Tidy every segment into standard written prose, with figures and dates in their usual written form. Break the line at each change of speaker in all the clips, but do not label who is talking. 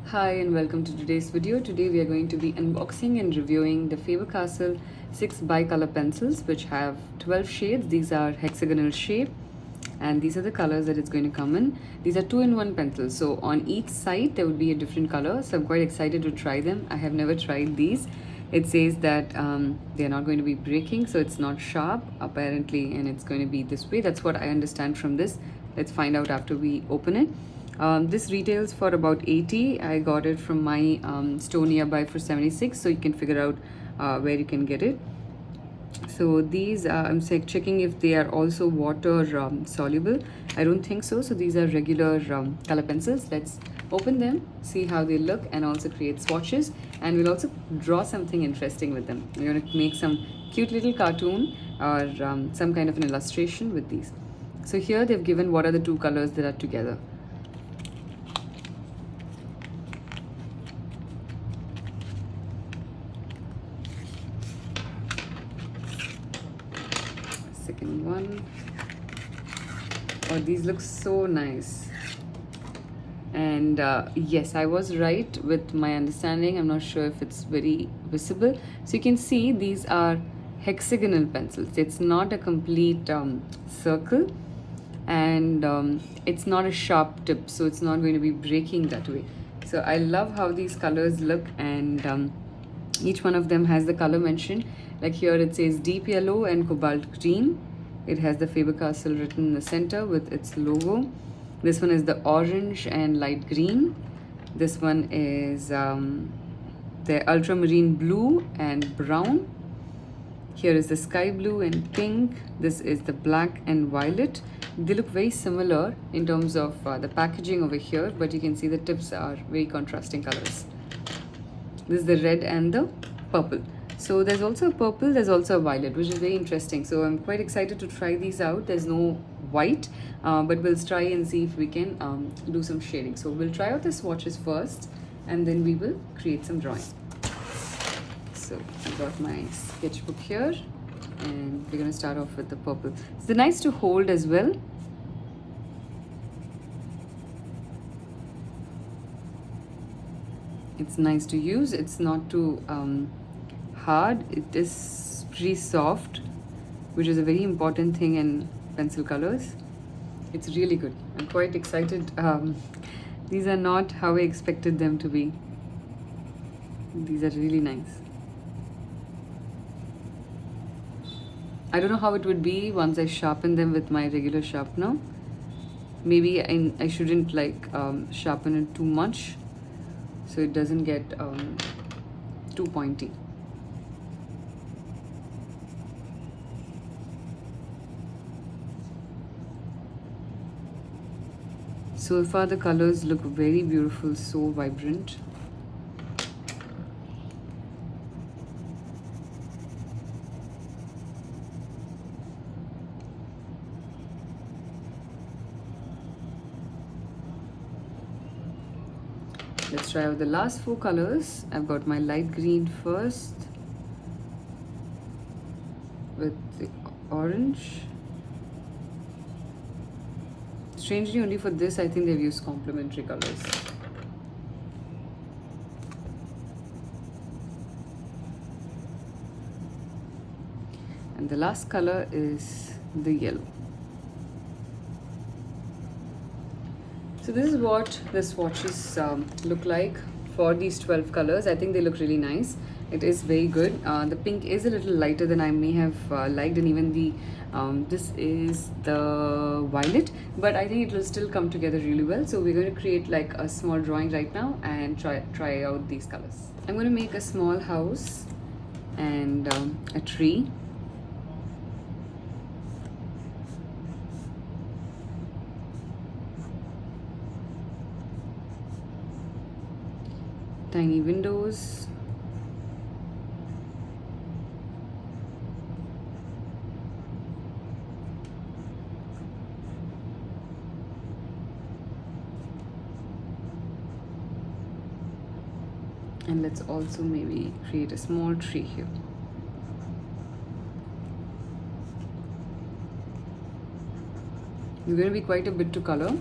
Hi and welcome to today's video. Today we are going to be unboxing and reviewing the Faber Castell 6 bicolor pencils which have 12 shades. These are hexagonal shape and these are the colors that it's going to come in. These are 2-in-1 pencils, so on each side there would be a different color, so I'm quite excited to try them. I have never tried these. It says that they're not going to be breaking, so it's not sharp apparently, and it's going to be this way. That's what I understand from this. Let's find out after we open it. This retails for about 80. I got it from my store nearby for 76, so you can figure out where you can get it. So these I'm checking if they are also water soluble. I don't think so. So these are regular color pencils. Let's open them, see how they look, and also create swatches, and we'll also draw something interesting with them. We're going to make some cute little cartoon or some kind of an illustration with these. So here they've given what are the two colors that are together. Second one. Oh, these look so nice. And yes, I was right with my understanding. I'm not sure if it's very visible. So you can see these are hexagonal pencils. It's not a complete circle, and it's not a sharp tip, so it's not going to be breaking that way. So I love how these colors look, and each one of them has the color mentioned. Like here it says deep yellow and cobalt green. It has the Faber Castell written in the center with its logo. This one is the orange and light green. This one is the ultramarine blue and brown. Here is the sky blue and pink. This is the black and violet. They look very similar in terms of the packaging over here, but you can see the tips are very contrasting colors. This is the red and the purple. So there's also a purple, there's also a violet, which is very interesting. So I'm quite excited to try these out. There's no white, but we'll try and see if we can do some shading. So we'll try out the swatches first, and then we will create some drawing. So I got my sketchbook here, and we're going to start off with the purple. It's nice to hold as well. It's nice to use. It's not too hard. It is pretty soft, which is a very important thing in pencil colors. It's really good. I'm quite excited. These are not how I expected them to be. These are really nice. I don't know how it would be once I sharpen them with my regular sharpener. Maybe I shouldn't like sharpen it too much, so it doesn't get too pointy. So far the colors look very beautiful, so vibrant. Let's try out the last 4 colors. I've got my light green first with the orange. Strangely, only for this, I think they've used complementary colors. And the last color is the yellow. So this is what the swatches look like for these 12 colors. I think they look really nice. It is very good. The pink is a little lighter than I may have liked, and even the this is the violet, but I think it will still come together really well. So we're going to create like a small drawing right now and try out these colors. I'm going to make a small house and a tree. Tiny windows. And let's also maybe create a small tree here. There's going to be quite a bit to color.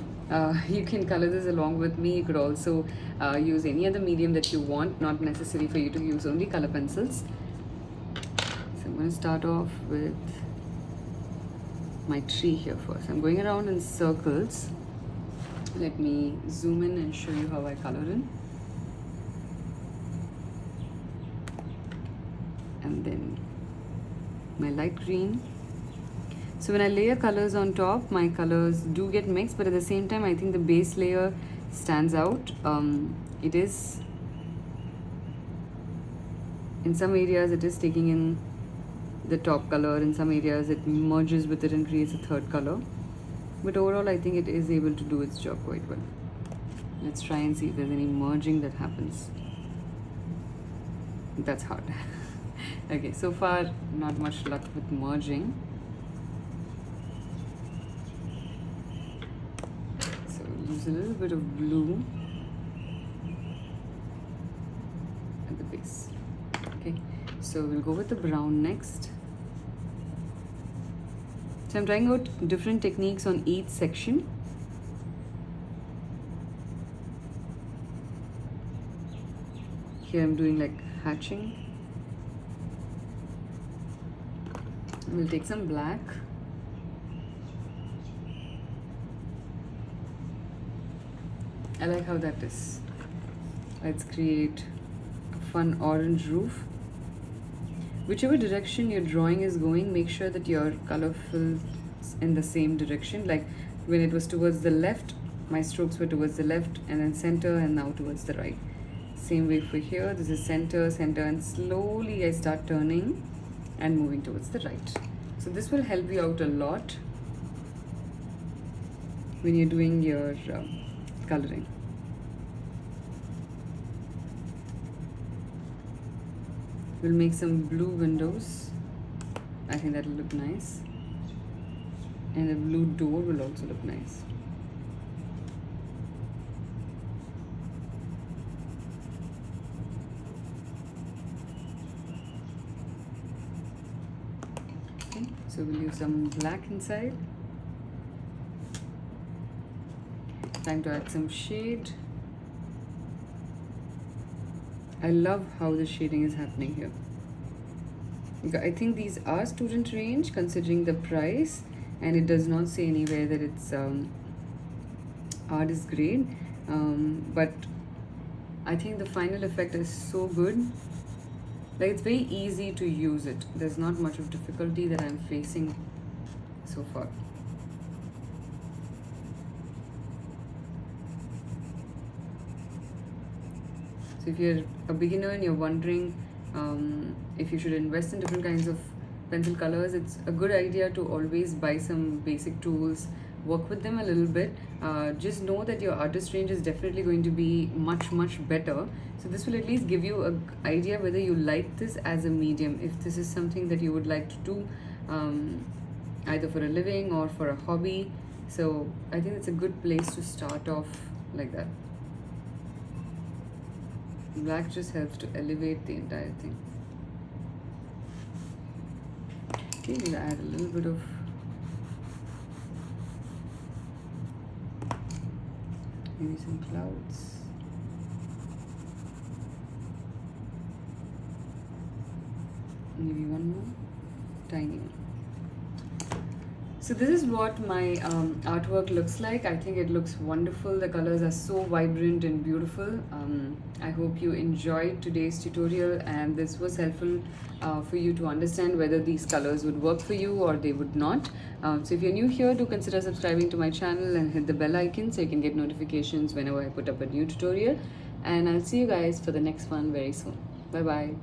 You can color this along with me. You could also use any other medium that you want, not necessary for you to use only color pencils. So I'm going to start off with my tree here first. I'm going around in circles. Let me zoom in and show you how I color in. And then my light green. So when I layer colors on top, my colors do get mixed, but at the same time, I think the base layer stands out. It is, in some areas, it is taking in the top color. In some areas, it merges with it and creates a third color. But overall, I think it is able to do its job quite well. Let's try and see if there's any merging that happens. That's hard. Okay, so far, not much luck with merging. Use a little bit of blue at the base. Okay, so we'll go with the brown next. So I'm trying out different techniques on each section. Here I'm doing like hatching. We'll take some black. I like how that is. Let's create a fun orange roof. Whichever direction your drawing is going, make sure that your color fills in the same direction. Like when it was towards the left, my strokes were towards the left, and then center, and now towards the right. Same way for here. This is center, center, and slowly I start turning and moving towards the right. So this will help you out a lot when you're doing your coloring. We'll make some blue windows. I think that'll look nice. And a blue door will also look nice. Okay, so we'll use some black inside. Time to add some shade. I love how the shading is happening here. I think these are student range considering the price, and it does not say anywhere that it's artist grade, but I think the final effect is so good. Like it's very easy to use it. There's not much of difficulty that I'm facing so far. So if you're a beginner and you're wondering if you should invest in different kinds of pencil colors, it's a good idea to always buy some basic tools, work with them a little bit. Just know that your artist range is definitely going to be much better. So this will at least give you an idea whether you like this as a medium, if this is something that you would like to do either for a living or for a hobby. So I think it's a good place to start off like that. Black just helps to elevate the entire thing. Okay, we'll add a little bit of maybe some clouds. Maybe one more, tiny one. So this is what my artwork looks like. I think it looks wonderful. The colors are so vibrant and beautiful. I hope you enjoyed today's tutorial and this was helpful for you to understand whether these colors would work for you or they would not. So if you're new here, do consider subscribing to my channel and hit the bell icon so you can get notifications whenever I put up a new tutorial. And I'll see you guys for the next one very soon. Bye bye.